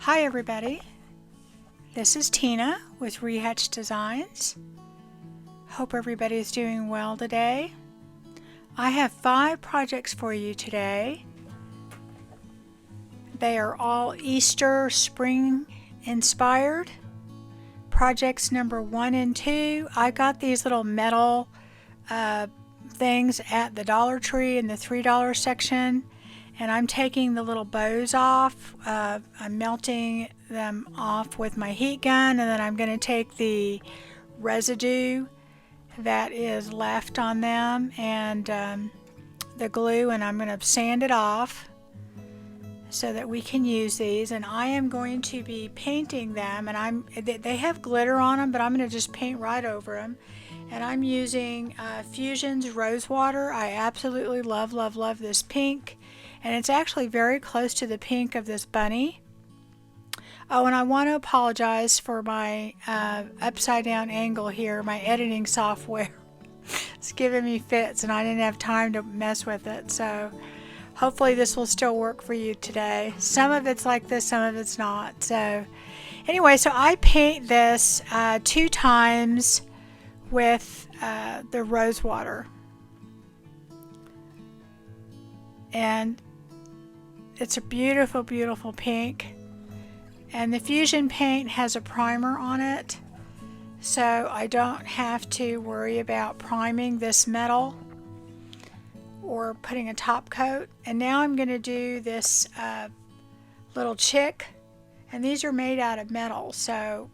Hi everybody, this is Tina with Rehatch Designs. Hope everybody's doing well today. I have 5 projects for you today. They are all Easter spring inspired. Projects number 1 and 2, I got these little metal things at the Dollar Tree in the $3 section. And I'm taking the little bows off. I'm melting them off with my heat gun, and then I'm going to take the residue that is left on them and the glue, and I'm going to sand it off so that we can use these. And I am going to be painting them, and they have glitter on them, but I'm going to just paint right over them. And I'm using Fusion's Rose Water. I absolutely love this pink. And it's actually very close to the pink of this bunny. Oh, and I want to apologize for my upside down angle here. My editing software it's giving me fits and I didn't have time to mess with it. So hopefully this will still work for you today. Some of it's like this, some of it's not. So anyway, so I paint this 2 times with the rose water. And it's a beautiful pink, and the Fusion paint has a primer on it, so I don't have to worry about priming this metal or putting a top coat. And now I'm going to do this little chick, and these are made out of metal, so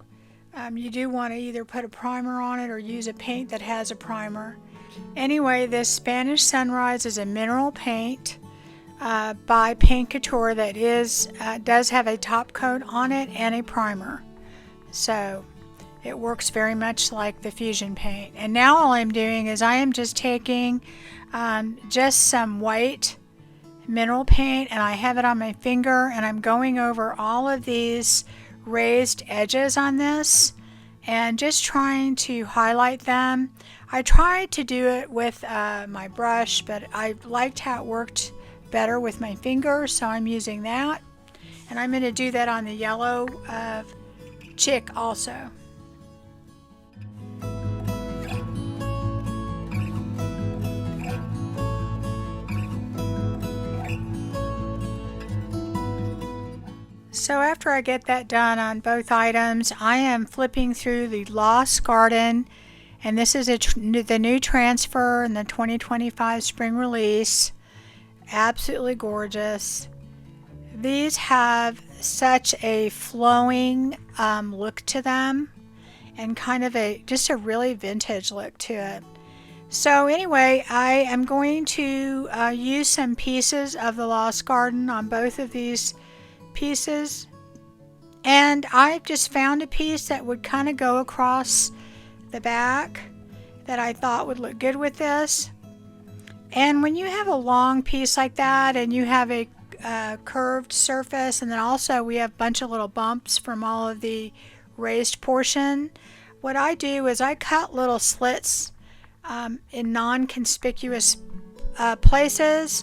you do want to either put a primer on it or use a paint that has a primer. Anyway, this Spanish Sunrise is a mineral paint by Paint Couture that does have a top coat on it and a primer, so it works very much like the Fusion paint. And now all I'm doing is I am just taking just some white mineral paint, and I have it on my finger, and I'm going over all of these raised edges on this and just trying to highlight them. I tried to do it with my brush, but I liked how it worked better with my finger, so I'm using that. And I'm going to do that on the yellow chick also. So after I get that done on both items, I am flipping through the Lost Garden, and this is the new transfer in the 2025 spring release. Absolutely gorgeous. These have such a flowing look to them, and kind of just a really vintage look to it. So anyway, I am going to use some pieces of the Lost Garden on both of these pieces, and I've just found a piece that would kind of go across the back that I thought would look good with this. And when you have a long piece like that and you have a curved surface, and then also we have a bunch of little bumps from all of the raised portion, what I do is I cut little slits in non-conspicuous places,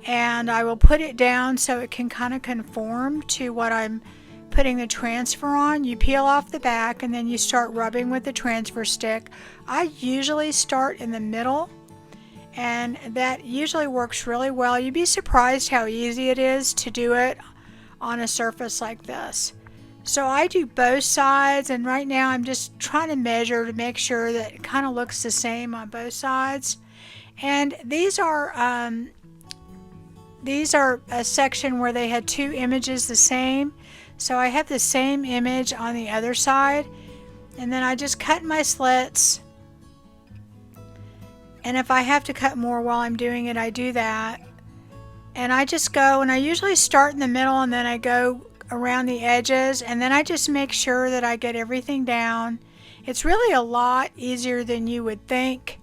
and I will put it down so it can kind of conform to what I'm putting the transfer on. You peel off the back and then you start rubbing with the transfer stick. I usually start in the middle, and that usually works really well. You'd be surprised how easy it is to do it on a surface like this. So I do both sides, and right now I'm just trying to measure to make sure that it kind of looks the same on both sides. And these are a section where they had 2 images the same, so I have the same image on the other side, and then I just cut my slits. And if I have to cut more while I'm doing it, I do that. And I just go, and I usually start in the middle, and then I go around the edges, and then I just make sure that I get everything down. It's really a lot easier than you would think.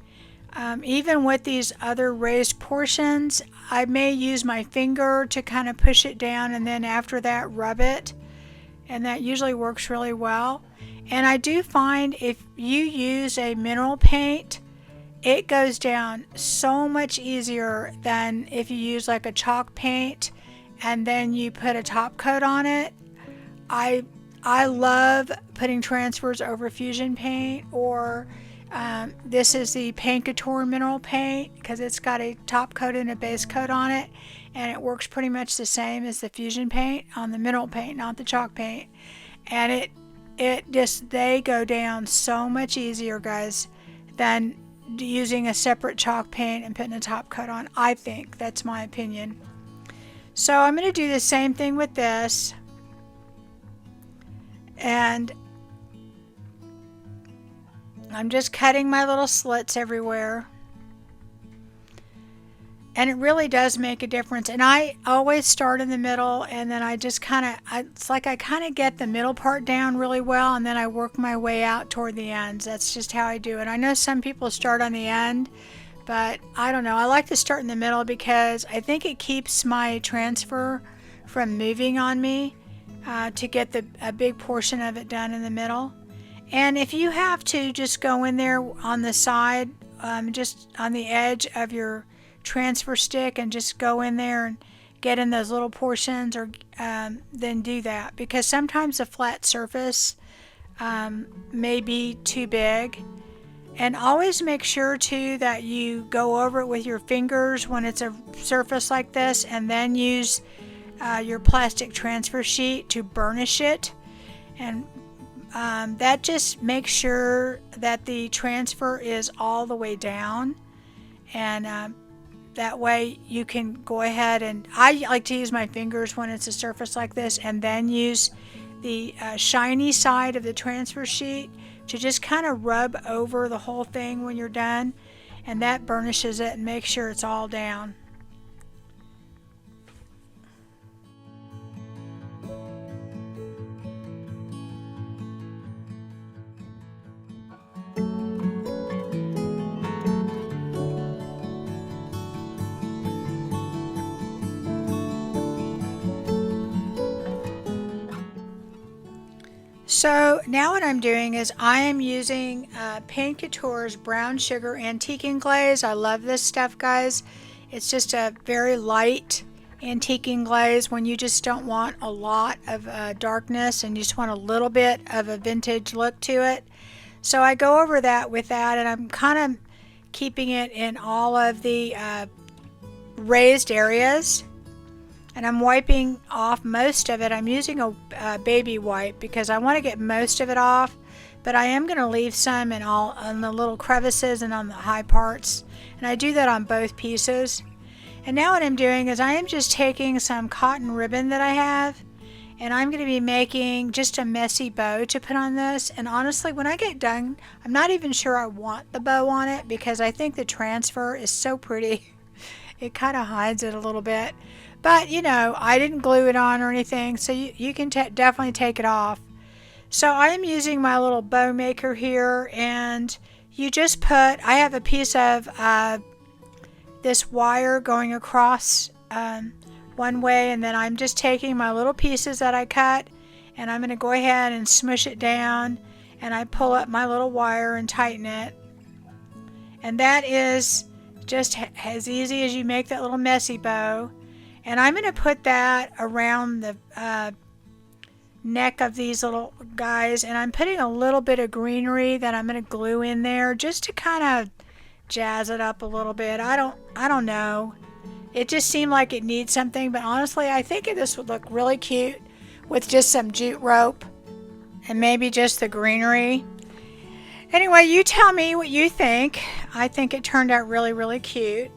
Even with these other raised portions, I may use my finger to kind of push it down, and then after that rub it, and that usually works really well. And I do find if you use a mineral paint, it goes down so much easier than if you use like a chalk paint and then you put a top coat on it. I I love putting transfers over Fusion paint, or this is the Paint Couture mineral paint because it's got a top coat and a base coat on it, and it works pretty much the same as the Fusion paint on the mineral paint, not the chalk paint. And it just, they go down so much easier, guys, than using a separate chalk paint and putting a top coat on. I think that's my opinion. So I'm going to do the same thing with this, and I'm just cutting my little slits everywhere. And it really does make a difference. And I always start in the middle, and then I just kind of, it's like I kind of get the middle part down really well, and then I work my way out toward the ends. That's just how I do it. I know some people start on the end, but I don't know. I like to start in the middle because I think it keeps my transfer from moving on me to get a big portion of it done in the middle. And if you have to, just go in there on the side, just on the edge of your transfer stick, and just go in there and get in those little portions, or then do that, because sometimes the flat surface may be too big. And always make sure too that you go over it with your fingers when it's a surface like this, and then use your plastic transfer sheet to burnish it. And that just makes sure that the transfer is all the way down, and that way you can go ahead, and I like to use my fingers when it's a surface like this, and then use the shiny side of the transfer sheet to just kind of rub over the whole thing when you're done, and that burnishes it and makes sure it's all down. So now what I'm doing is I am using Paint Couture's Brown Sugar Antiquing Glaze. I love this stuff, guys. It's just a very light antiquing glaze when you just don't want a lot of darkness and you just want a little bit of a vintage look to it. So I go over that with that, and I'm kind of keeping it in all of the raised areas. And I'm wiping off most of it. I'm using a baby wipe because I want to get most of it off, but I am going to leave some on the little crevices and on the high parts, and I do that on both pieces. And now what I'm doing is I am just taking some cotton ribbon that I have, and I'm going to be making just a messy bow to put on this. And honestly, when I get done, I'm not even sure I want the bow on it because I think the transfer is so pretty. It kind of hides it a little bit. But, you know, I didn't glue it on or anything, so you can definitely take it off. So I am using my little bow maker here, and you just I have a piece of this wire going across one way, and then I'm just taking my little pieces that I cut, and I'm going to go ahead and smush it down, and I pull up my little wire and tighten it. And that is just as easy as you make that little messy bow. And I'm going to put that around the neck of these little guys, and I'm putting a little bit of greenery that I'm going to glue in there just to kind of jazz it up a little bit. I don't know. It just seemed like it needs something, but honestly, I think this would look really cute with just some jute rope and maybe just the greenery. Anyway, you tell me what you think. I think it turned out really, really cute.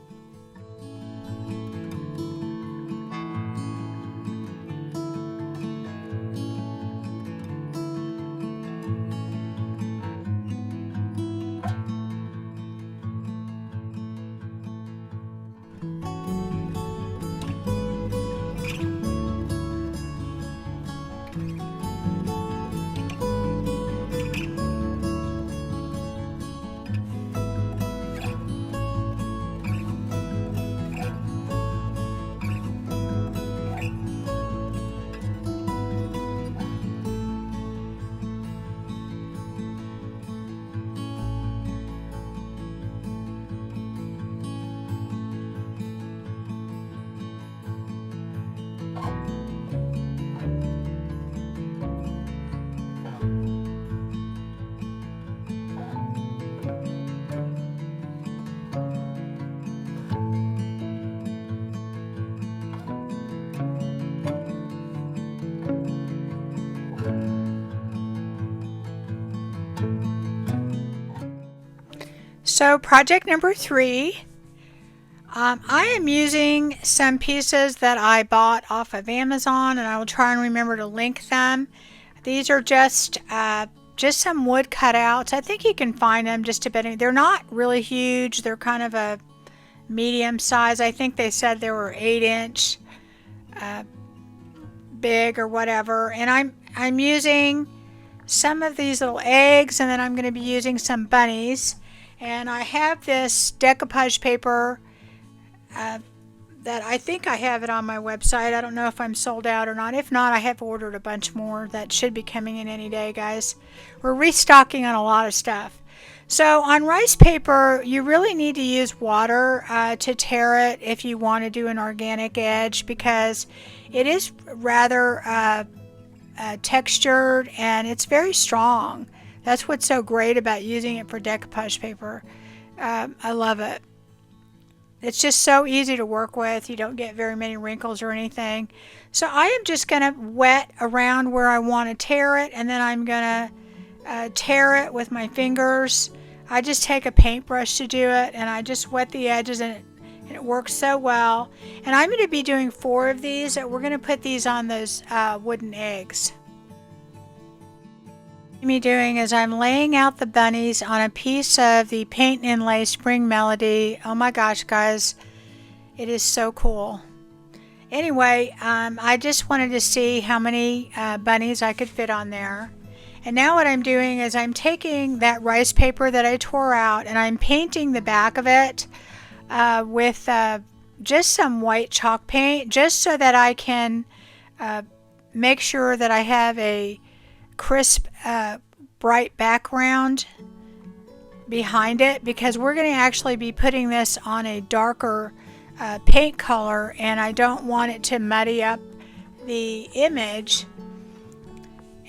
So project number 3, I am using some pieces that I bought off of Amazon, and I will try and remember to link them. These are just some wood cutouts. I think you can find them just about. They're not really huge. They're kind of a medium size. I think they said they were 8-inch big or whatever. And I'm using some of these little eggs, and then I'm going to be using some bunnies. And I have this decoupage paper that I think I have it on my website. I don't know if I'm sold out or not. If not, I have ordered a bunch more that should be coming in any day, guys. We're restocking on a lot of stuff. So on rice paper, you really need to use water to tear it if you want to do an organic edge, because it is rather textured and it's very strong. That's what's so great about using it for decoupage paper. I love it. It's just so easy to work with. You don't get very many wrinkles or anything. So I am just going to wet around where I want to tear it, and then I'm going to tear it with my fingers. I just take a paintbrush to do it, and I just wet the edges, and it works so well. And I'm going to be doing 4 of these. We're going to put these on those wooden eggs. Me doing is I'm laying out the bunnies on a piece of the Paint and Inlay Spring Melody. Oh my gosh, guys, it is so cool. Anyway, I just wanted to see how many bunnies I could fit on there. And now what I'm doing is I'm taking that rice paper that I tore out, and I'm painting the back of it with just some white chalk paint, just so that I can make sure that I have a crisp bright background behind it, because we're going to actually be putting this on a darker paint color, and I don't want it to muddy up the image.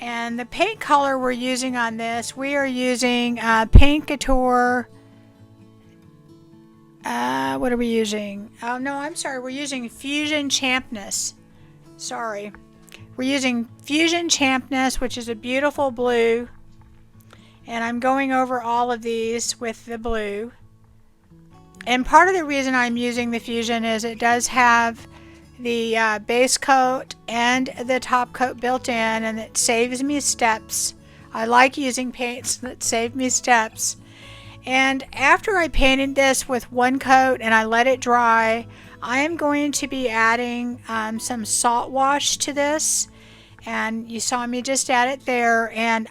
And the paint color we're using on this, we are using Paint Couture. What are we using? Oh no, I'm sorry, we're using Fusion Champness. Sorry. We're using Fusion Champness, which is a beautiful blue, and I'm going over all of these with the blue. And part of the reason I'm using the Fusion is it does have the base coat and the top coat built in, and it saves me steps. I like using paints that save me steps. And after I painted this with one coat and I let it dry, I am going to be adding some salt wash to this, and you saw me just add it there, and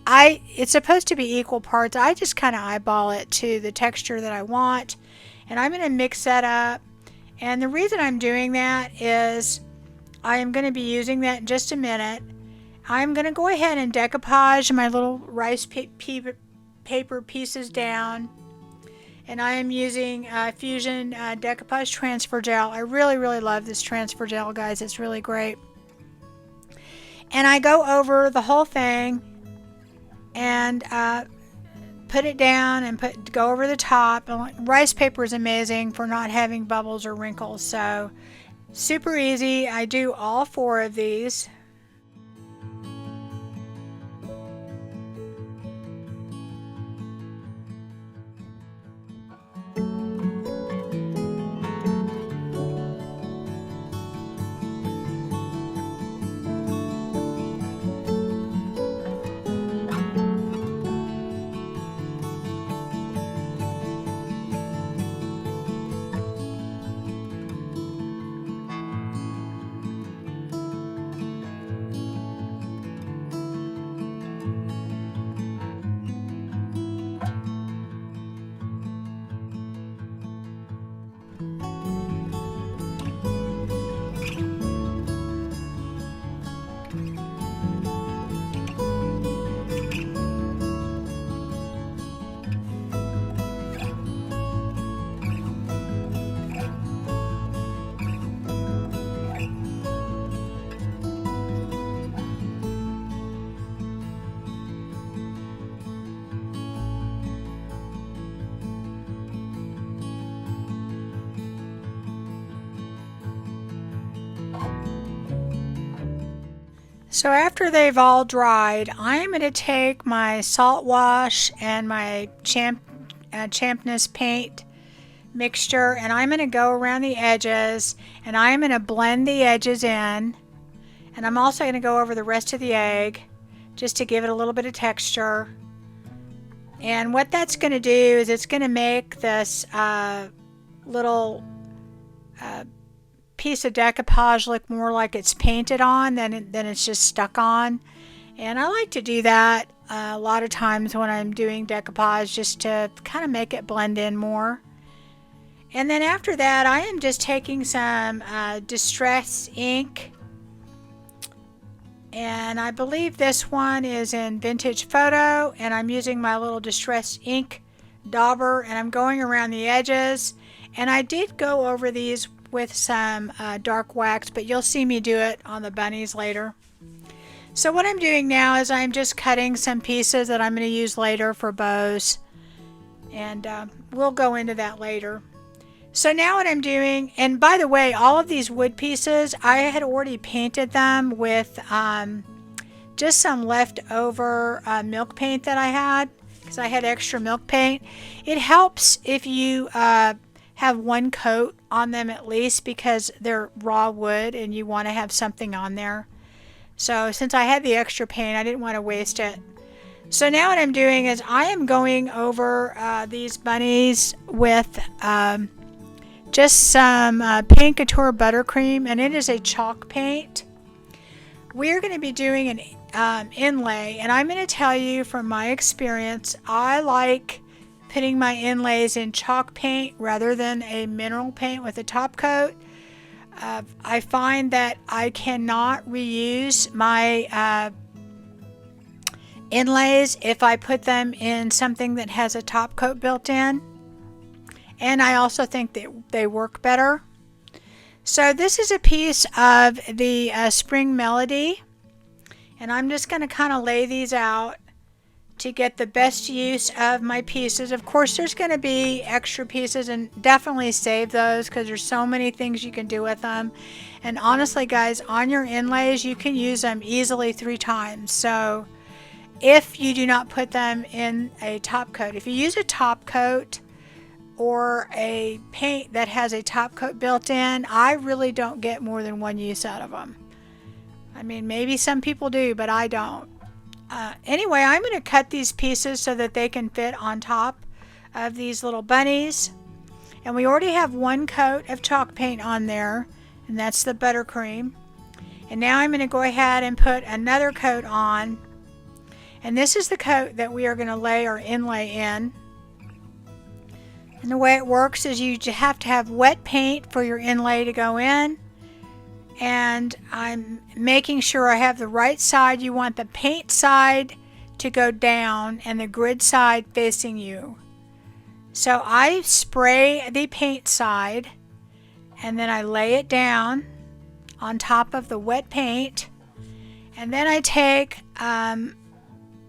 it's supposed to be equal parts. I just kind of eyeball it to the texture that I want, and I'm going to mix that up. And the reason I'm doing that is I am going to be using that in just a minute. I'm going to go ahead and decoupage my little rice paper pieces down. And I am using Fusion Decoupage Transfer Gel. I really, really love this transfer gel, guys. It's really great. And I go over the whole thing and put it down and go over the top. Rice paper is amazing for not having bubbles or wrinkles. So super easy. I do all 4 of these. So after they've all dried, I'm going to take my salt wash and my Champness paint mixture, and I'm going to go around the edges, and I'm going to blend the edges in, and I'm also going to go over the rest of the egg just to give it a little bit of texture. And what that's going to do is it's going to make this little piece of decoupage look more like it's painted on than it's just stuck on. And I like to do that a lot of times when I'm doing decoupage, just to kind of make it blend in more. And then after that, I am just taking some Distress ink, and I believe this one is in Vintage Photo, and I'm using my little Distress ink dauber, and I'm going around the edges. And I did go over these with some dark wax, but you'll see me do it on the bunnies later. So what I'm doing now is I'm just cutting some pieces that I'm going to use later for bows, and we'll go into that later. So now what I'm doing, and by the way, all of these wood pieces, I had already painted them with just some leftover milk paint that I had, because I had extra milk paint. It helps if you have one coat on them at least, because they're raw wood and you want to have something on there. So since I had the extra paint, I didn't want to waste it. So now what I'm doing is I am going over these bunnies with just some Paint Couture Buttercream, and it is a chalk paint. We're going to be doing an inlay, and I'm going to tell you from my experience, I like putting my inlays in chalk paint rather than a mineral paint with a top coat. I find that I cannot reuse my inlays if I put them in something that has a top coat built in. And I also think that they work better. So this is a piece of the Spring Melody, and I'm just going to kind of lay these out to get the best use of my pieces. Of course, there's going to be extra pieces, and definitely save those because there's so many things you can do with them. And honestly, guys, on your inlays, you can use them easily 3 times. So if you do not put them in a top coat, if you use a top coat or a paint that has a top coat built in, I really don't get more than 1 use out of them. I mean, maybe some people do, but I don't. Anyway, I'm going to cut these pieces so that they can fit on top of these little bunnies. And we already have 1 coat of chalk paint on there, and that's the buttercream. And now I'm going to go ahead and put another coat on. And this is the coat that we are going to lay our inlay in. And the way it works is you have to have wet paint for your inlay to go in. And I'm making sure I have the right side. You want the paint side to go down and the grid side facing you. So I spray the paint side, and then I lay it down on top of the wet paint. And then I take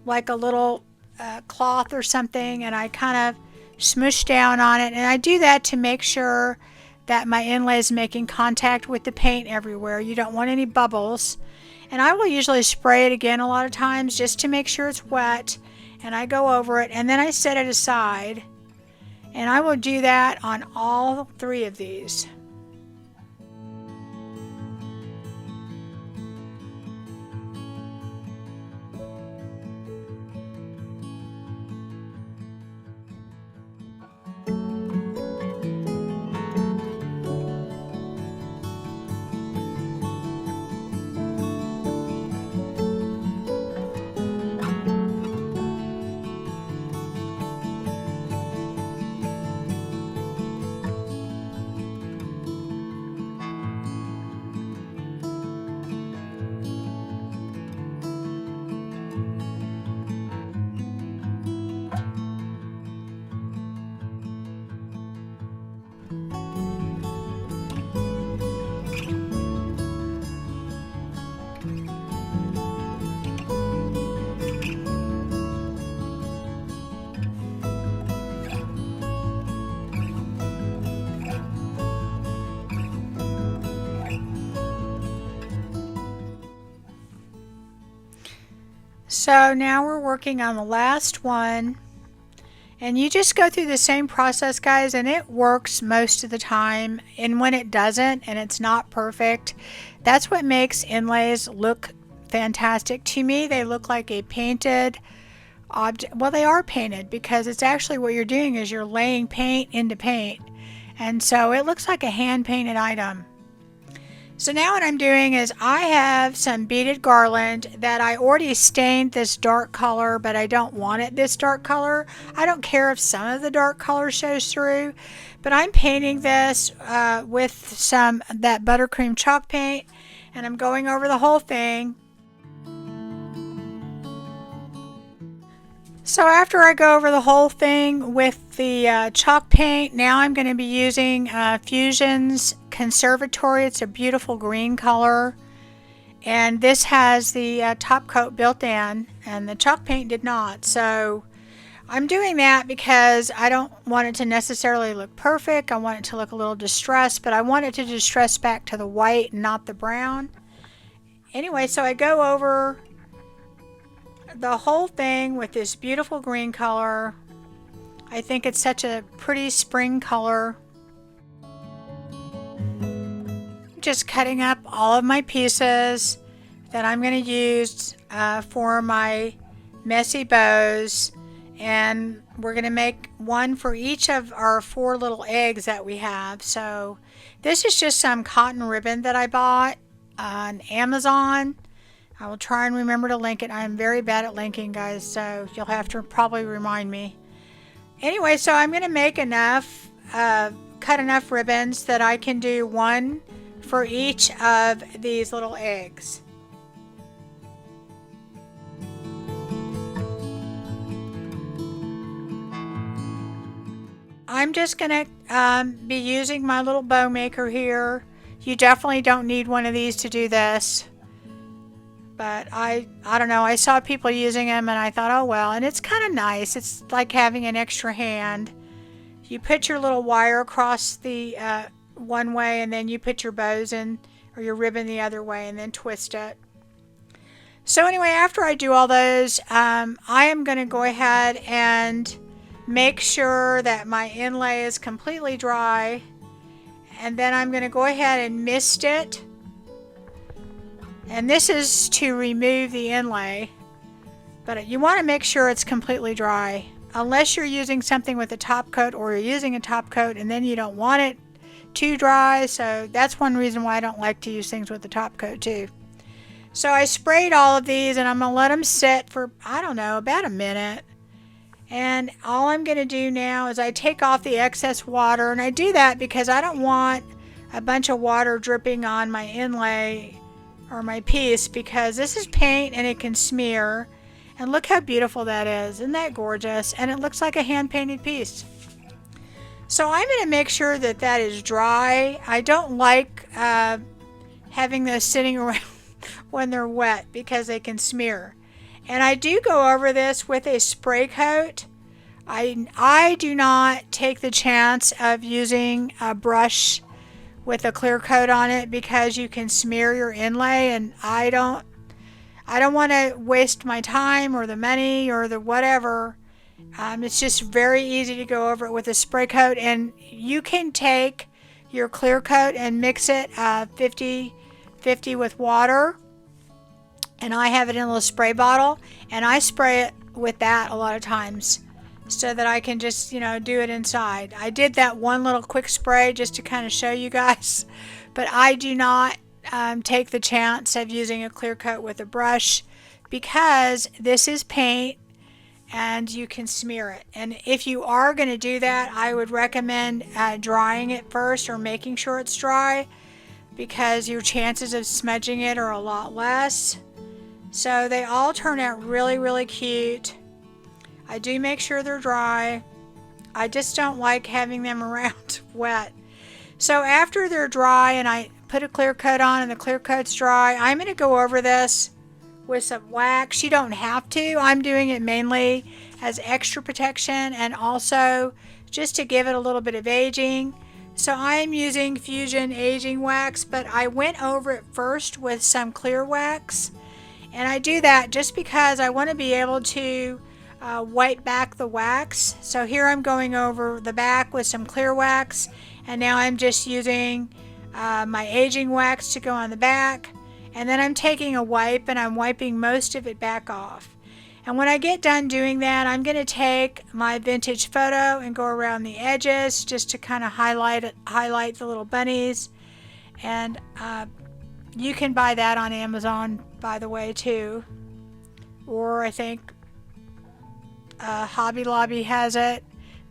like a little cloth or something, and I kind of smoosh down on it, and I do that to make sure that my inlay is making contact with the paint everywhere. You don't want any bubbles. And I will usually spray it again a lot of times just to make sure it's wet, and I go over it, and then I set it aside, and I will do that on all 3 of these. So now we're working on the last one, And you just go through the same process, guys, and it works most of the time. And when it doesn't and it's not perfect, that's what makes inlays look fantastic. To me, they look like a painted object. Well, they are painted because it's actually what you're doing is you're laying paint into paint. And so it looks like a hand painted item. So now what I'm doing is I have some beaded garland that I already stained this dark color, but I don't want it this dark color. I don't care if some of the dark color shows through, but I'm painting this with that buttercream chalk paint, and I'm going over the whole thing. So after I go over the whole thing with the chalk paint, now I'm going to be using Fusion's Conservatory. It's a beautiful green color, and this has the top coat built in, and the chalk paint did not. So I'm doing that because I don't want it to necessarily look perfect. I want it to look a little distressed, but I want it to distress back to the white and not the brown. Anyway, so I go over the whole thing with this beautiful green color. I think it's such a pretty spring color. Just cutting up all of my pieces that I'm going to use for my messy bows, and we're going to make one for each of our 4 little eggs that we have. So this is just some cotton ribbon that I bought on Amazon. I will try and remember to link it. I am very bad at linking, guys, so you'll have to probably remind me. Anyway, so I'm going to make enough, cut enough ribbons that I can do one for each of these little eggs. I'm just going to be using my little bow maker here. You definitely don't need one of these to do this. But I don't know, I saw people using them and I thought, oh well, and it's kind of nice. It's like having an extra hand. You put your little wire across the one way, and then you put your bows in, or your ribbon the other way, and then twist it. So anyway, after I do all those, I am going to go ahead and make sure that my inlay is completely dry, and then I'm going to go ahead and mist it. And this is to remove the inlay, but you want to make sure it's completely dry, unless you're using something with a top coat, or you're using a top coat and then you don't want it too dry. So that's one reason why I don't like to use things with the top coat too. So I sprayed all of these, and I'm going to let them sit for, I don't know, about a minute. And all I'm going to do now is I take off the excess water, and I do that because I don't want a bunch of water dripping on my inlay or my piece, because this is paint and it can smear. And look how beautiful that is. Isn't that gorgeous? And it looks like a hand painted piece. So I'm going to make sure that that is dry. I don't like having those sitting around when they're wet because they can smear. And I do go over this with a spray coat. I do not take the chance of using a brush with a clear coat on it, because you can smear your inlay, and I don't want to waste my time or the money or the whatever. It's just very easy to go over it with a spray coat, and you can take your clear coat and mix it 50-50 with water, and I have it in a little spray bottle, and I spray it with that a lot of times, so that I can just, do it inside. I did that one little quick spray just to kind of show you guys, but I do not take the chance of using a clear coat with a brush, because this is paint and you can smear it. And if you are going to do that, I would recommend drying it first, or making sure it's dry, because your chances of smudging it are a lot less. So they all turn out really, really cute. I do make sure they're dry. I just don't like having them around wet. So after they're dry and I put a clear coat on and the clear coat's dry, I'm going to go over this with some wax. You don't have to. I'm doing it mainly as extra protection, and also just to give it a little bit of aging. So I am using Fusion Aging Wax, but I went over it first with some clear wax. And I do that just because I want to be able to wipe back the wax. So here I'm going over the back with some clear wax, and now I'm just using my aging wax to go on the back, and then I'm taking a wipe and I'm wiping most of it back off. And when I get done doing that, I'm going to take my vintage photo and go around the edges just to kind of highlight the little bunnies. And you can buy that on Amazon, by the way, too. Or I think Hobby Lobby has it.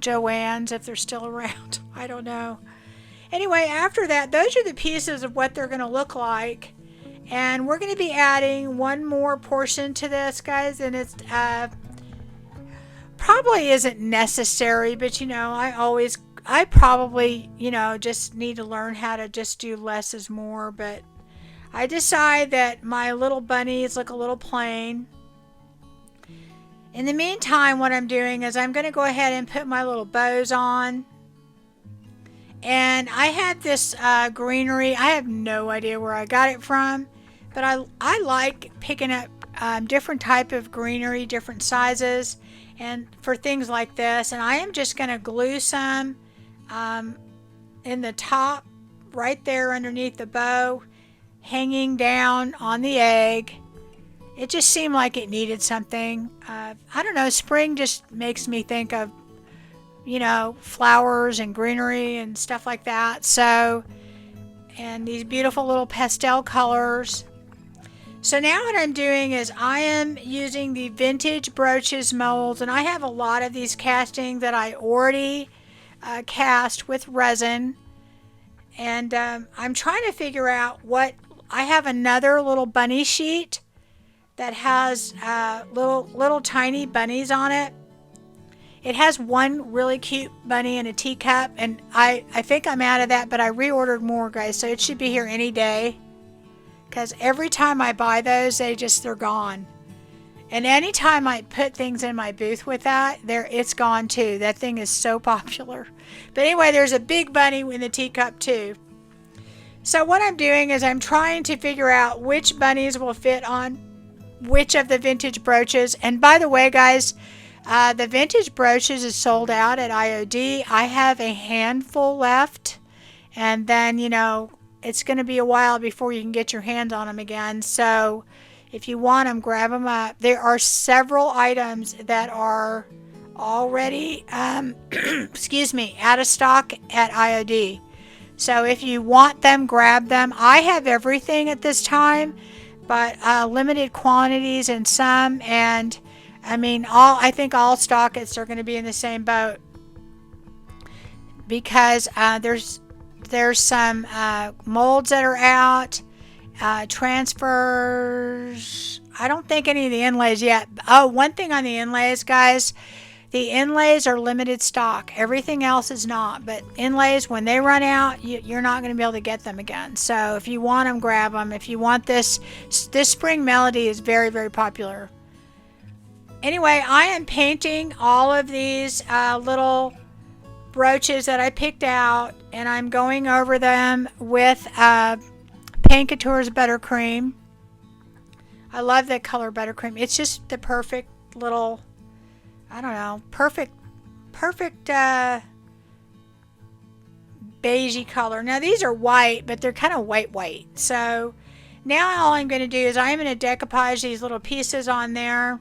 Joann's, if they're still around. I don't know. Anyway, after that, those are the pieces of what they're going to look like. And we're going to be adding one more portion to this, guys. And it's probably isn't necessary, but you know, I probably, you know, just need to learn how to just do less is more. But I decide that my little bunnies look a little plain. In the meantime, what I'm doing is I'm going to go ahead and put my little bows on. And I had this greenery. I have no idea where I got it from, but I like picking up different type of greenery, different sizes, and for things like this. And I am just going to glue some in the top right there underneath the bow, hanging down on the egg. It just seemed like it needed something. I don't know, spring just makes me think of, you know, flowers and greenery and stuff like that. So, and these beautiful little pastel colors. So now what I'm doing is I am using the vintage brooches molds, and I have a lot of these castings that I already cast with resin. And I'm trying to figure out what, I have another little bunny sheet that has little tiny bunnies on it. It has one really cute bunny in a teacup, and I think I'm out of that, but I reordered more, guys, so it should be here any day. Because every time I buy those, they're gone. And anytime I put things in my booth with that, it's gone too. That thing is so popular. But anyway, there's a big bunny in the teacup too. So what I'm doing is I'm trying to figure out which bunnies will fit on which of the vintage brooches. And by the way, guys, the vintage brooches is sold out at IOD. I have a handful left, and then, you know, it's going to be a while before you can get your hands on them again. So if you want them, grab them up. There are several items that are already excuse me, out of stock at IOD. So if you want them, grab them. I have everything at this time, but limited quantities in some, and I mean, I think all stockists are going to be in the same boat, because there's some molds that are out, transfers. I don't think any of the inlays yet. Oh, one thing on the inlays, guys, the inlays are limited stock. Everything else is not, but inlays, when they run out, you're not going to be able to get them again. So if you want them, grab them. If you want this spring melody is very, very popular. Anyway, I am painting all of these little brooches that I picked out, and I'm going over them with Paint Couture's Buttercream. I love that color, Buttercream. It's just the perfect little, I don't know, perfect beigey color. Now these are white, but they're kind of white. So now all I'm going to do is I'm going to decoupage these little pieces on there.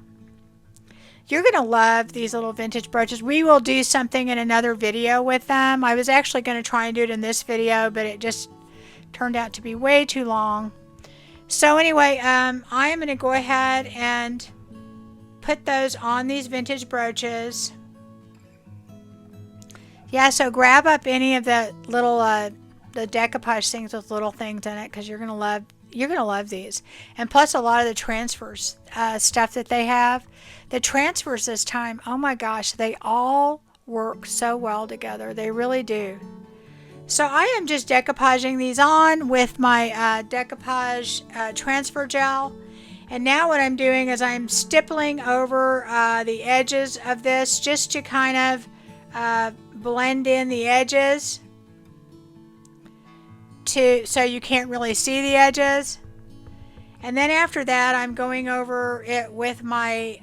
You're going to love these little vintage brooches. We will do something in another video with them. I was actually going to try and do it in this video, but it just turned out to be way too long. So anyway, I am going to go ahead and put those on these vintage brooches. Yeah, so grab up any of the little the decoupage things with little things in it, because you're gonna love these. And plus a lot of the transfers stuff that they have. The transfers this time, oh my gosh, they all work so well together. They really do. So I am just decoupaging these on with my decoupage transfer gel. And now what I'm doing is I'm stippling over the edges of this just to kind of blend in the edges so you can't really see the edges. And then after that, I'm going over it with my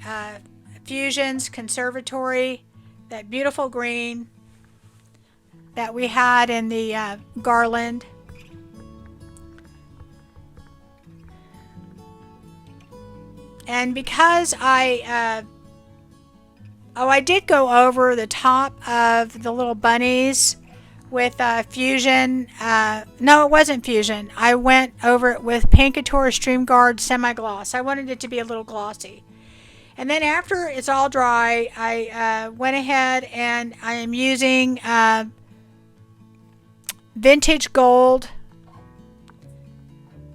Fusions Conservatory, that beautiful green that we had in the garland. And because I did go over the top of the little bunnies with Fusion. No, it wasn't Fusion. I went over it with Pinkator Stream Guard Semi-Gloss. I wanted it to be a little glossy. And then after it's all dry, I went ahead and I am using Vintage Gold.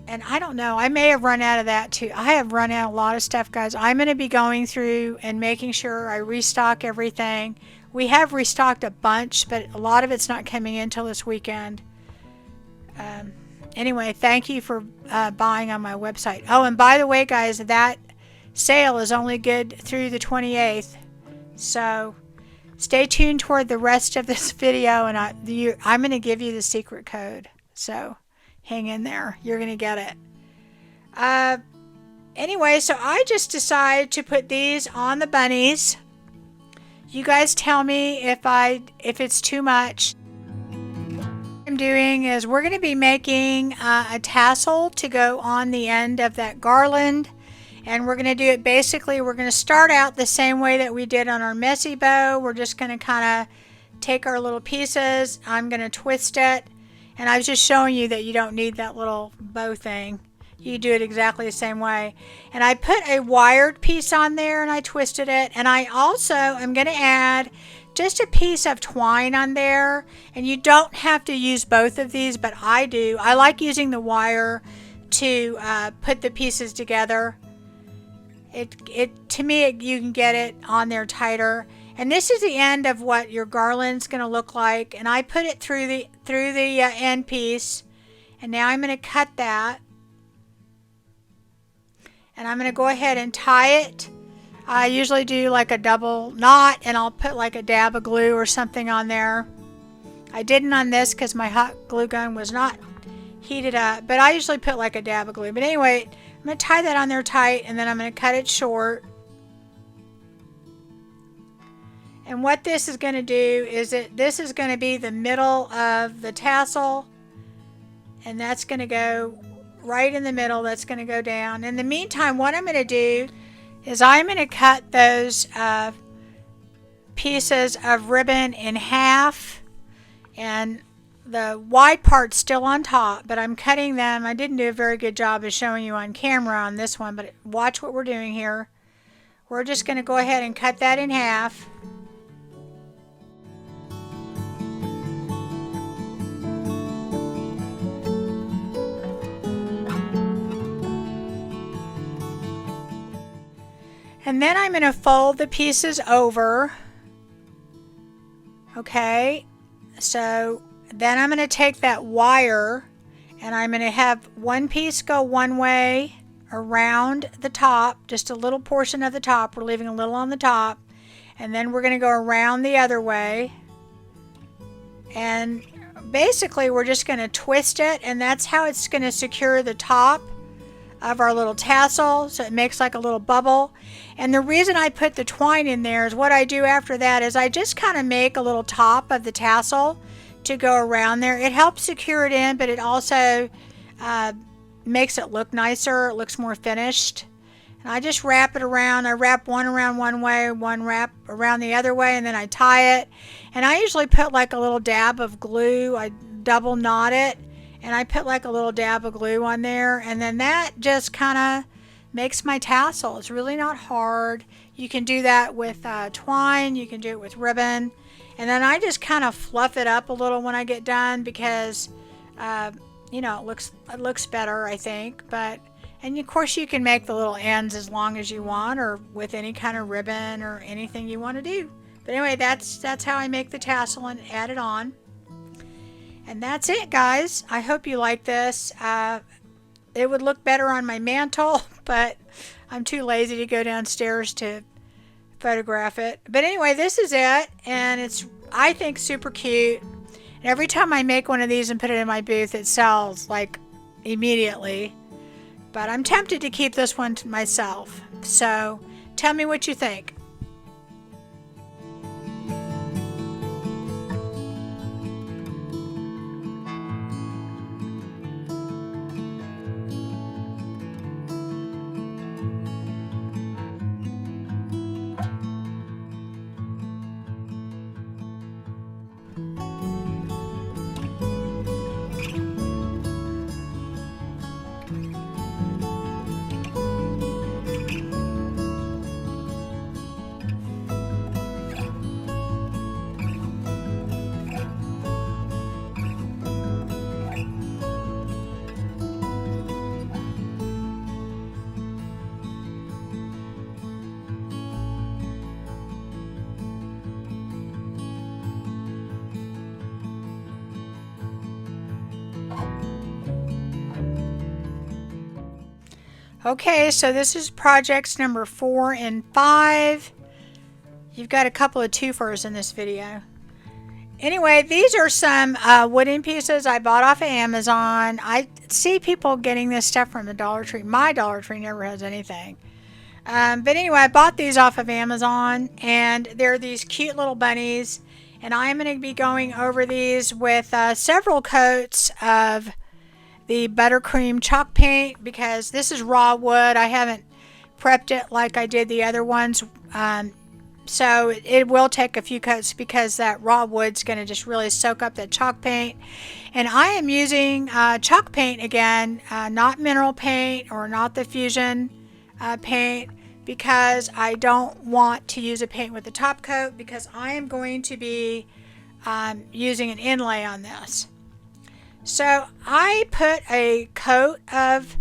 And I don't know, I may have run out of that too. I have run out a lot of stuff, guys. I'm going to be going through and making sure I restock everything. We have restocked a bunch, but a lot of it's not coming in till this weekend. Anyway, thank you for buying on my website. Oh, and by the way, guys, that sale is only good through the 28th. So stay tuned toward the rest of this video, and I'm going to give you the secret code. So hang in there. You're going to get it. Anyway, so I just decided to put these on the bunnies. You guys tell me if it's too much. What I'm doing is we're going to be making a tassel to go on the end of that garland. And we're going to do it basically, we're going to start out the same way that we did on our messy bow. We're just going to kind of take our little pieces. I'm going to twist it. And I was just showing you that you don't need that little bow thing. You do it exactly the same way. And I put a wired piece on there and I twisted it. And I also am going to add just a piece of twine on there. And you don't have to use both of these, but I do. I like using the wire to put the pieces together. To me, you can get it on there tighter. And this is the end of what your garland's going to look like. And I put it through the end piece. And now I'm going to cut that. And I'm going to go ahead and tie it. I usually do like a double knot, and I'll put like a dab of glue or something on there. I didn't on this because my hot glue gun was not heated up. But I usually put like a dab of glue. But anyway, I'm going to tie that on there tight, and then I'm going to cut it short. And what this is going to do is this is going to be the middle of the tassel. And that's going to go right in the middle. That's going to go down. In the meantime, what I'm going to do is I'm going to cut those pieces of ribbon in half. And the wide part's still on top, but I'm cutting them. I didn't do a very good job of showing you on camera on this one, but watch what we're doing here. We're just going to go ahead and cut that in half. And then I'm going to fold the pieces over. Okay, so then I'm going to take that wire and I'm going to have one piece go one way around the top, just a little portion of the top. We're leaving a little on the top. And then we're going to go around the other way. And basically we're just going to twist it, and that's how it's going to secure the top of our little tassel, so it makes like a little bubble. And the reason I put the twine in there is what I do after that is I just kind of make a little top of the tassel to go around there. It helps secure it in, but it also makes it look nicer. It looks more finished. And I just wrap it around. I wrap one around one way, one wrap around the other way, and then I tie it. And I usually put like a little dab of glue. I double knot it. And I put like a little dab of glue on there, and then that just kind of makes my tassel. It's really not hard. You can do that with twine. You can do it with ribbon. And then I just kind of fluff it up a little when I get done because, you know, it looks better, I think. And of course you can make the little ends as long as you want, or with any kind of ribbon or anything you want to do. But anyway, that's how I make the tassel and add it on. And that's it, guys. I hope you like this. It would look better on my mantle, but I'm too lazy to go downstairs to photograph it. But anyway, this is it, and it's, I think, super cute. And every time I make one of these and put it in my booth, it sells like immediately. But I'm tempted to keep this one to myself. So tell me what you think. Okay, so this is projects number 4 and 5. You've got a couple of twofers in this video. Anyway, these are some wooden pieces I bought off of Amazon. I see people getting this stuff from the Dollar Tree. My Dollar Tree never has anything. But anyway, I bought these off of Amazon, and they're these cute little bunnies. And I'm going to be going over these with several coats of the buttercream chalk paint, because this is raw wood. I haven't prepped it like I did the other ones. So it will take a few coats because that raw wood's going to just really soak up that chalk paint. And I am using chalk paint again, not mineral paint or not the fusion paint, because I don't want to use a paint with a top coat, because I am going to be using an inlay on this. So I put a coat of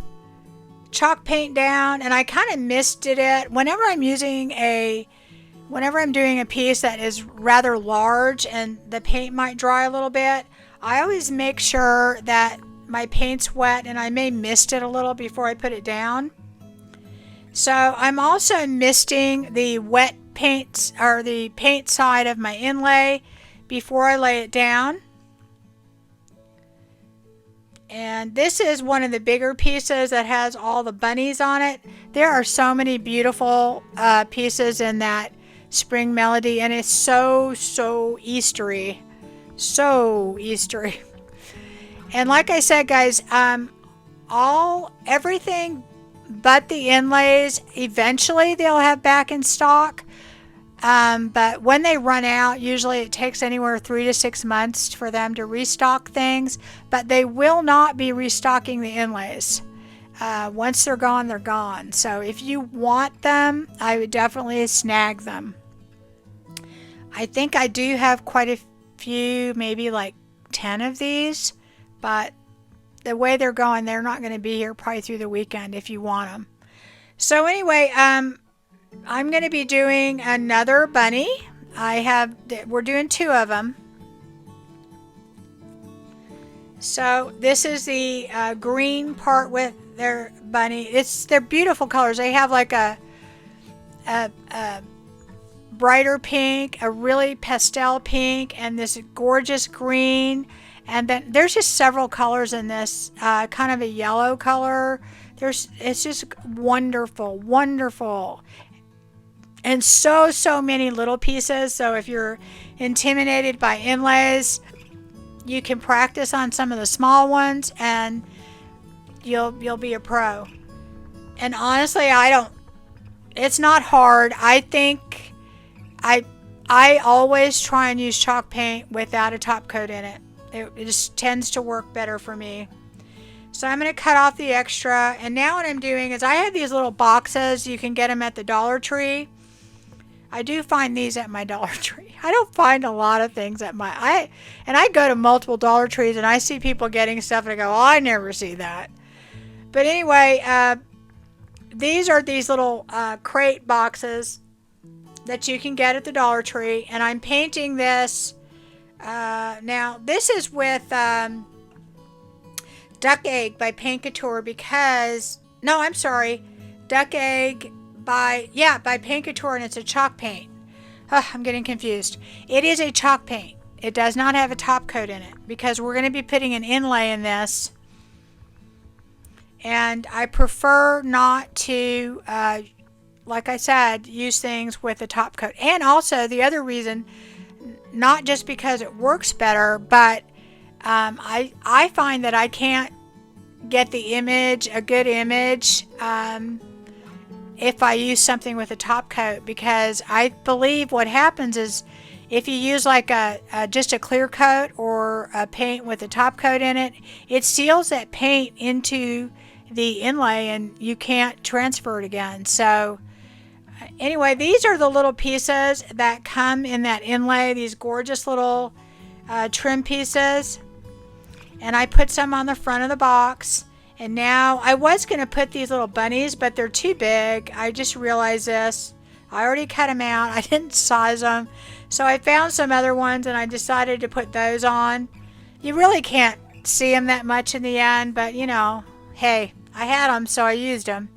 chalk paint down, and I kind of misted it. Whenever I'm doing a piece that is rather large and the paint might dry a little bit, I always make sure that my paint's wet, and I may mist it a little before I put it down. So I'm also misting the wet paints, or the paint side of my inlay, before I lay it down. And this is one of the bigger pieces that has all the bunnies on it. There are so many beautiful pieces in that Spring Melody, and it's so Eastery. So Eastery. And like I said, guys, everything but the inlays, eventually they'll have back in stock. But when they run out, usually it takes anywhere 3 to 6 months for them to restock things. But they will not be restocking the inlays. Once they're gone, they're gone. So if you want them, I would definitely snag them. I think I do have quite a few, maybe like 10 of these. But the way they're going, they're not going to be here probably through the weekend if you want them. So anyway, I'm going to be doing another bunny. We're doing 2 of them. So this is the green part with their bunny. They're beautiful colors. They have like a brighter pink, a really pastel pink, and this gorgeous green. And then there's just several colors in this, kind of a yellow color. It's just wonderful, wonderful. And so many little pieces. So if you're intimidated by inlays, you can practice on some of the small ones, and you'll be a pro. And honestly, it's not hard. I think I always try and use chalk paint without a top coat in it. It just tends to work better for me. So I'm going to cut off the extra. And now what I'm doing is, I have these little boxes. You can get them at the Dollar Tree. I do find these at my Dollar Tree. I don't find a lot of things at I go to multiple Dollar Trees, and I see people getting stuff, and I go, oh, I never see that. But anyway, these are these little crate boxes that you can get at the Dollar Tree, and I'm painting this. Now, this is with Duck Egg by Paint Couture, because, no, I'm sorry, Duck Egg by Paint Couture, and it's a chalk paint. I'm getting confused. It is a chalk paint. It does not have a top coat in it, because we're going to be putting an inlay in this. And I prefer not to, like I said, use things with a top coat. And also, the other reason, not just because it works better, but I find that I can't get the image, a good image, if I use something with a top coat, because I believe what happens is, if you use like just a clear coat or a paint with a top coat in it, it seals that paint into the inlay, and you can't transfer it again. So anyway, these are the little pieces that come in that inlay, these gorgeous little trim pieces. And I put some on the front of the box. And now, I was going to put these little bunnies, but they're too big. I just realized this. I already cut them out. I didn't size them. So I found some other ones, and I decided to put those on. You really can't see them that much in the end, but you know, hey, I had them, so I used them.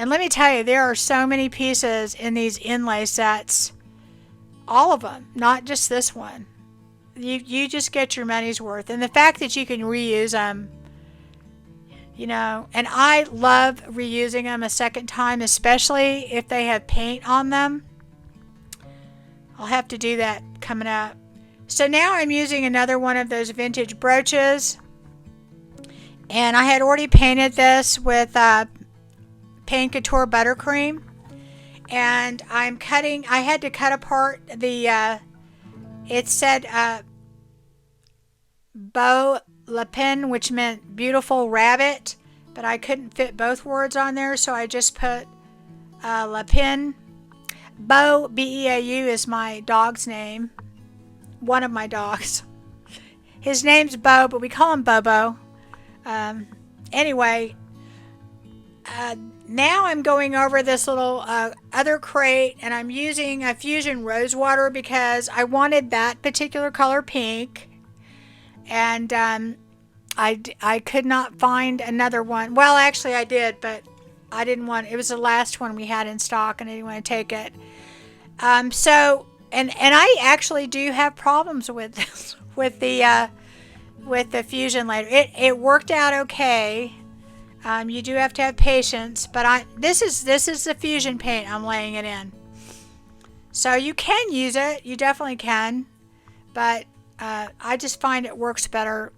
And let me tell you, there are so many pieces in these inlay sets. All of them, not just this one. You just get your money's worth. And the fact that you can reuse them, you know, and I love reusing them a second time, especially if they have paint on them. I'll have to do that coming up. So now I'm using another one of those vintage brooches. And I had already painted this with Paint Couture buttercream. And I'm cutting, I had to cut apart the, it said Beau Lapin, which meant beautiful rabbit. But I couldn't fit both words on there, so I just put Lapin. Beau, B-E-A-U, is my dog's name. One of my dogs. His name's Beau, but we call him Bobo. Anyway, now I'm going over this little other crate, and I'm using a Fusion Rosewater because I wanted that particular color pink, and I could not find another one. Well, actually I did, but I didn't want, it was the last one we had in stock, and I didn't want to take it. So, and I actually do have problems with this, with the Fusion later. It worked out okay. You do have to have patience, but this is the Fusion paint I'm laying it in. So you can use it, you definitely can, but I just find it works better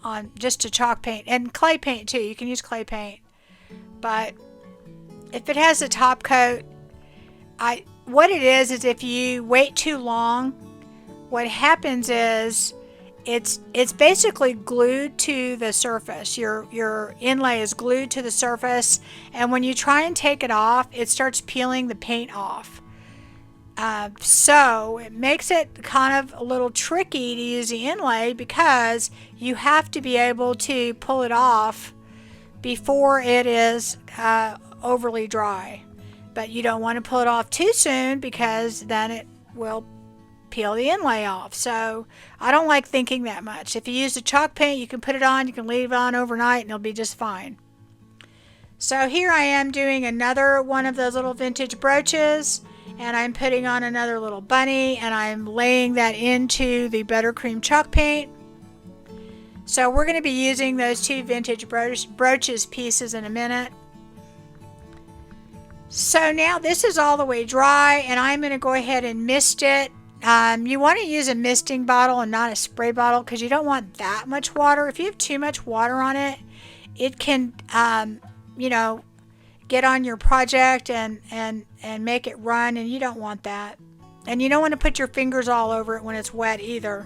on just a chalk paint and clay paint too. You can use clay paint, but if it has a top coat, what it is if you wait too long, what happens is it's basically glued to the surface. Your inlay is glued to the surface, and when you try and take it off, it starts peeling the paint off. So it makes it kind of a little tricky to use the inlay because you have to be able to pull it off before it is overly dry. But you don't want to pull it off too soon because then it will peel the inlay off. So I don't like thinking that much. If you use the chalk paint, you can put it on, you can leave it on overnight, and it'll be just fine. So here I am doing another one of those little vintage brooches, and I'm putting on another little bunny, and I'm laying that into the buttercream chalk paint. So we're going to be using those two vintage brooches pieces in a minute. So now this is all the way dry, and I'm going to go ahead and mist it. You want to use a misting bottle and not a spray bottle because you don't want that much water. If you have too much water on it, it can, you know, get on your project and make it run, and you don't want that. And you don't want to put your fingers all over it when it's wet either.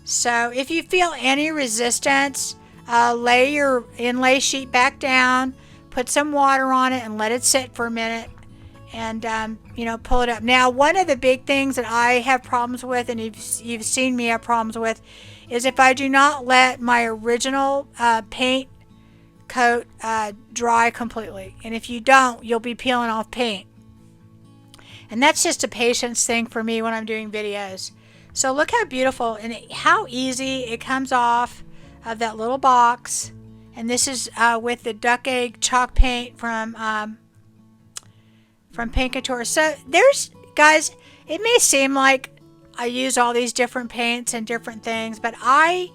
So if you feel any resistance, lay your inlay sheet back down, put some water on it, and let it sit for a minute, and you know, pull it up. Now, one of the big things that I have problems with, and you've seen me have problems with, is if I do not let my original paint coat dry completely. And if you don't, you'll be peeling off paint. And that's just a patience thing for me when I'm doing videos. So look how beautiful and how easy it comes off of that little box. And this is with the duck egg chalk paint from Paint Couture. So there's, guys, it may seem like I use all these different paints and different things, but I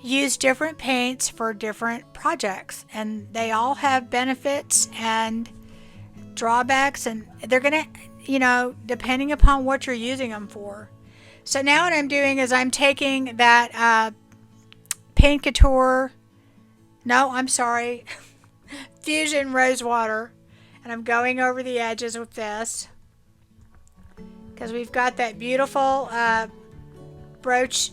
use different paints for different projects, and they all have benefits and drawbacks, and they're gonna, you know, depending upon what you're using them for. So now what I'm doing is I'm taking that Paint Couture, no, I'm sorry, Fusion Rosewater, and I'm going over the edges with this because we've got that beautiful brooches.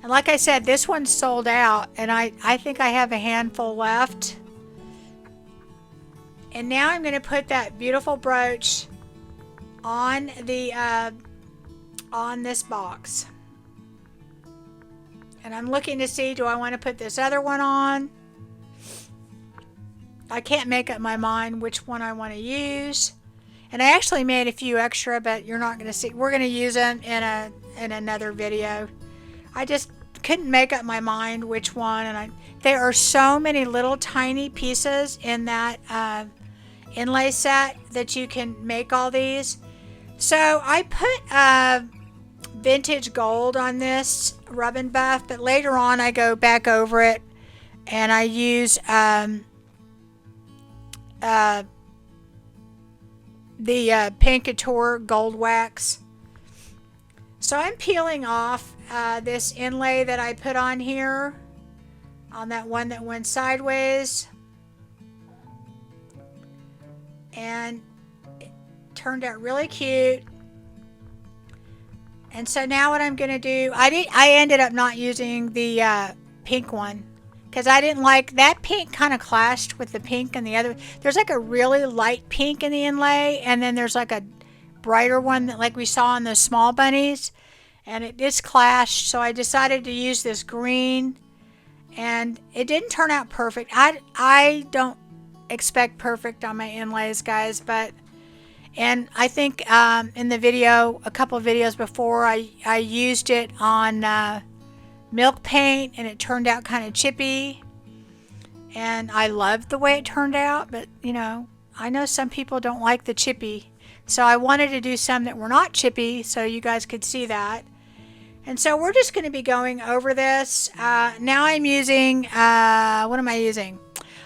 And like I said, this one's sold out, and I think I have a handful left. And now I'm going to put that beautiful brooch on the on this box. And I'm looking to see, do I want to put this other one on? I can't make up my mind which one I want to use. And I actually made a few extra, but you're not going to see. We're going to use them in another video. I just couldn't make up my mind which one, and there are so many little tiny pieces in that inlay set that you can make all these. So I put vintage gold on this rub and buff, but later on I go back over it and I use the Pink Couture gold wax. So I'm peeling off this inlay that I put on here, on that one that went sideways, and it turned out really cute. And so now what I'm going to do, I ended up not using the pink one because I didn't like that pink. Kind of clashed with the pink and the other. There's like a really light pink in the inlay, and then there's like a brighter one that like we saw on the small bunnies, and it just clashed. So I decided to use this green, and it didn't turn out perfect. I don't expect perfect on my inlays, guys, and I think in the video, a couple of videos before, I used it on milk paint, and it turned out kind of chippy, and I loved the way it turned out, but you know, I know some people don't like the chippy, so I wanted to do some that were not chippy so you guys could see that. And so we're just going to be going over this. Now I'm using, what am I using?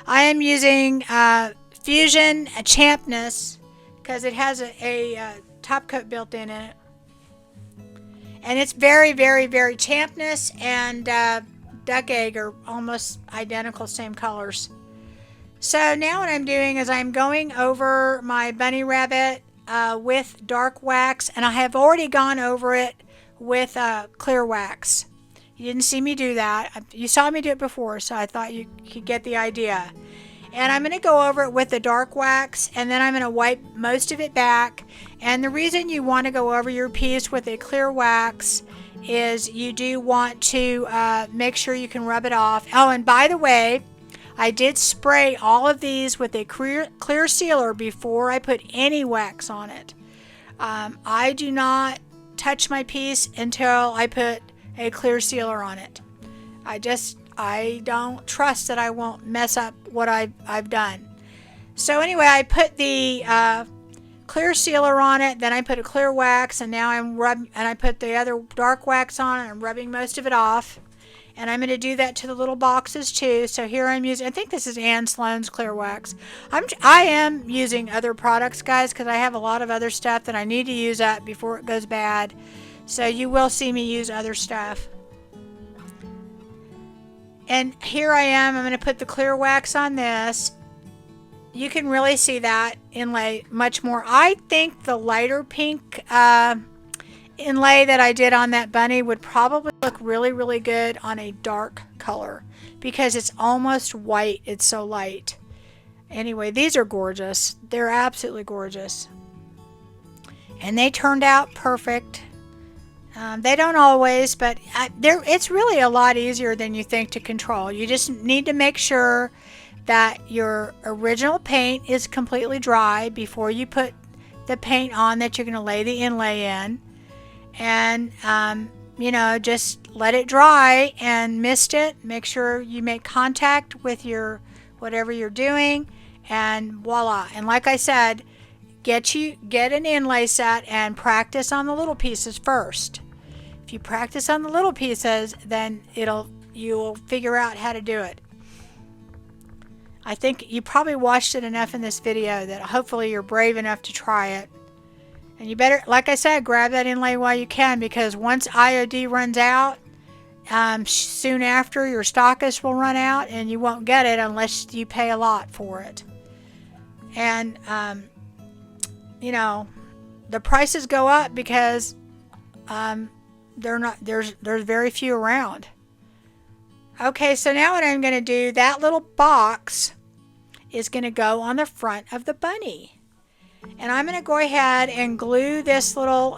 I am using Fusion Champness, because it has a top coat built in it. And it's very, very, very Champness and Duck Egg are almost identical, same colors. So now what I'm doing is I'm going over my bunny rabbit with dark wax, and I have already gone over it with clear wax. You didn't see me do that. You saw me do it before, so I thought you could get the idea. And I'm going to go over it with the dark wax, and then I'm going to wipe most of it back. And the reason you want to go over your piece with a clear wax is you do want to make sure you can rub it off. Oh, and by the way, I did spray all of these with a clear sealer before I put any wax on it. I do not touch my piece until I put a clear sealer on it. I don't trust that I won't mess up what I've done. So anyway, I put the clear sealer on it, then I put a clear wax, and now I put the other dark wax on it. I'm rubbing most of it off, and I'm going to do that to the little boxes too. So here I'm using, I think this is Ann Sloan's clear wax. I am using other products, guys, because I have a lot of other stuff that I need to use up before it goes bad. So you will see me use other stuff. And here I am. I'm going to put the clear wax on this. You can really see that inlay much more. I think the lighter pink inlay that I did on that bunny would probably look really, really good on a dark color because it's almost white. It's so light. Anyway, these are gorgeous. They're absolutely gorgeous. And they turned out perfect. They don't always, but it's really a lot easier than you think to control. You just need to make sure that your original paint is completely dry before you put the paint on that you're going to lay the inlay in. And, you know, just let it dry and mist it. Make sure you make contact with your whatever you're doing, and voila. And like I said, get an inlay set and practice on the little pieces first. If you practice on the little pieces, then you'll figure out how to do it. I think you probably watched it enough in this video that hopefully you're brave enough to try it. And you better, like I said, grab that inlay while you can, because once IOD runs out, soon after your stockist will run out, and you won't get it unless you pay a lot for it. And you know, the prices go up because there's very few around. Okay, so now what I'm going to do, that little box is going to go on the front of the bunny. And I'm going to go ahead and glue this little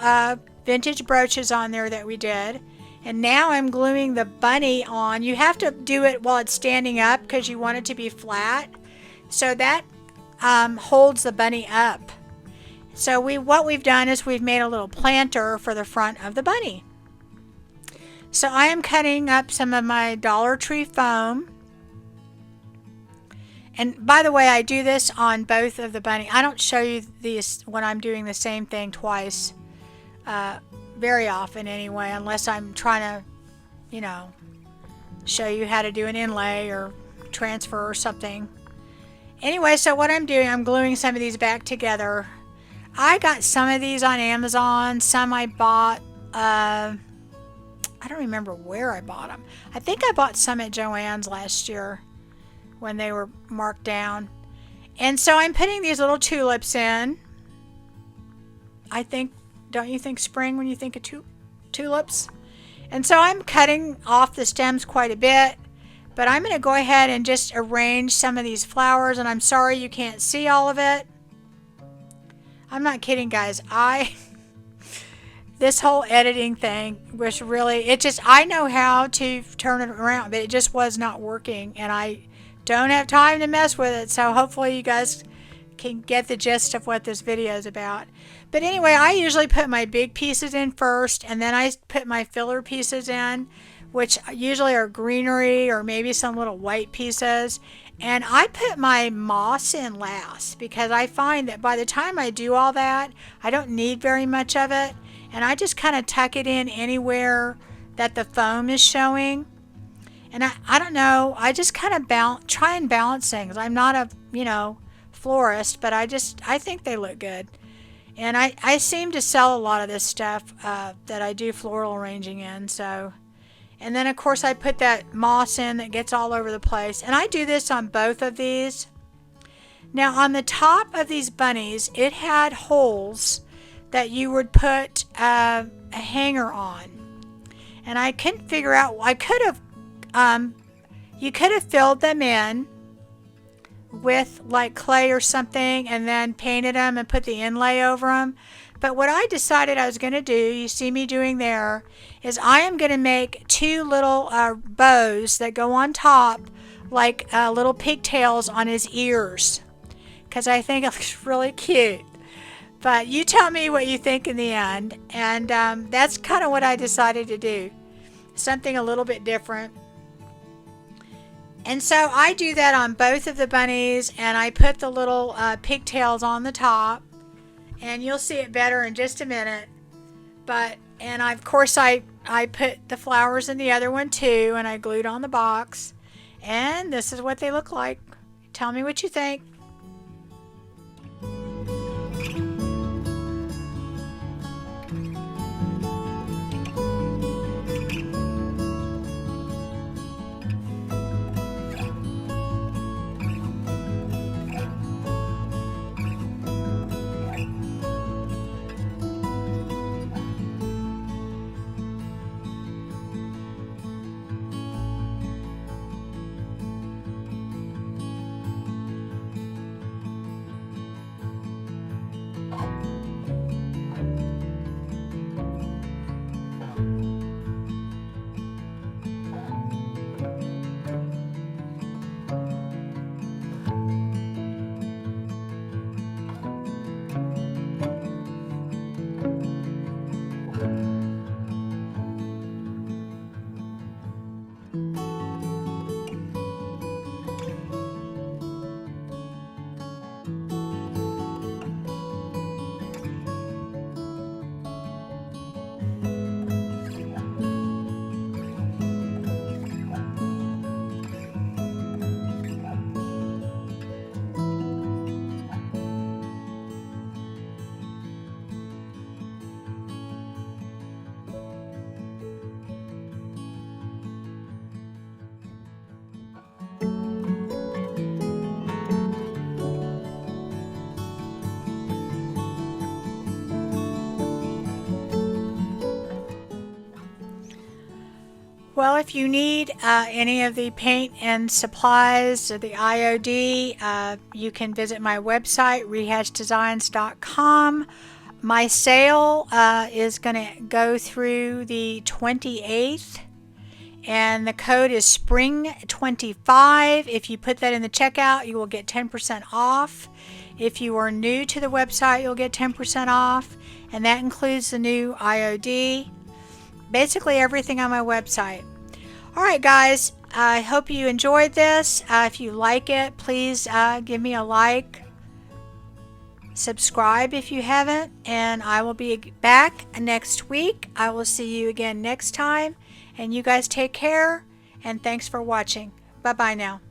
vintage brooches on there that we did. And now I'm gluing the bunny on. You have to do it while it's standing up because you want it to be flat. So that holds the bunny up. So what we've done is we've made a little planter for the front of the bunny. So I am cutting up some of my Dollar Tree foam, And by the way, I do this on both of the bunny. I don't show you these when I'm doing the same thing twice, very often anyway, unless I'm trying to, you know, show you how to do an inlay or transfer or something. Anyway, so what I'm doing, I'm gluing some of these back together. I got some of these on Amazon. Some I bought, I don't remember where I bought them. I think I bought some at Joann's last year when they were marked down. And so I'm putting these little tulips in. I think, don't you think spring when you think of tulips? And so I'm cutting off the stems quite a bit. But I'm going to go ahead and just arrange some of these flowers. And I'm sorry you can't see all of it. I'm not kidding, guys. This whole editing thing was really, I know how to turn it around, but it just was not working. And I don't have time to mess with it. So hopefully you guys can get the gist of what this video is about. But anyway, I usually put my big pieces in first, and then I put my filler pieces in, which usually are greenery or maybe some little white pieces. And I put my moss in last because I find that by the time I do all that, I don't need very much of it. And I just kind of tuck it in anywhere that the foam is showing. And I don't know, I just kind of try and balance things. I'm not a, florist, but I think they look good. And I seem to sell a lot of this stuff that I do floral arranging in, so... And then, of course, I put that moss in that gets all over the place. And I do this on both of these. Now, on the top of these bunnies, it had holes that you would put a hanger on. And I couldn't figure out, you could have filled them in with like clay or something and then painted them and put the inlay over them. But what I decided I was going to do, you see me doing there, is I am going to make two little bows that go on top like little pigtails on his ears, because I think it looks really cute. But you tell me what you think in the end. And that's kind of what I decided to do. Something a little bit different. And so I do that on both of the bunnies, and I put the little pigtails on the top. And you'll see it better in just a minute. Of course I put the flowers in the other one too, and I glued on the box. And this is what they look like. Tell me what you think. Well, if you need any of the paint and supplies, the IOD, you can visit my website, rehashdesigns.com. My sale is going to go through the 28th, and the code is SPRING25. If you put that in the checkout, you will get 10% off. If you are new to the website, you'll get 10% off, and that includes the new IOD. Basically everything on my website. Alright guys, I hope you enjoyed this. If you like it, please give me a like. Subscribe if you haven't, and I will be back next week. I will see you again next time, and you guys take care, and thanks for watching. Bye bye now.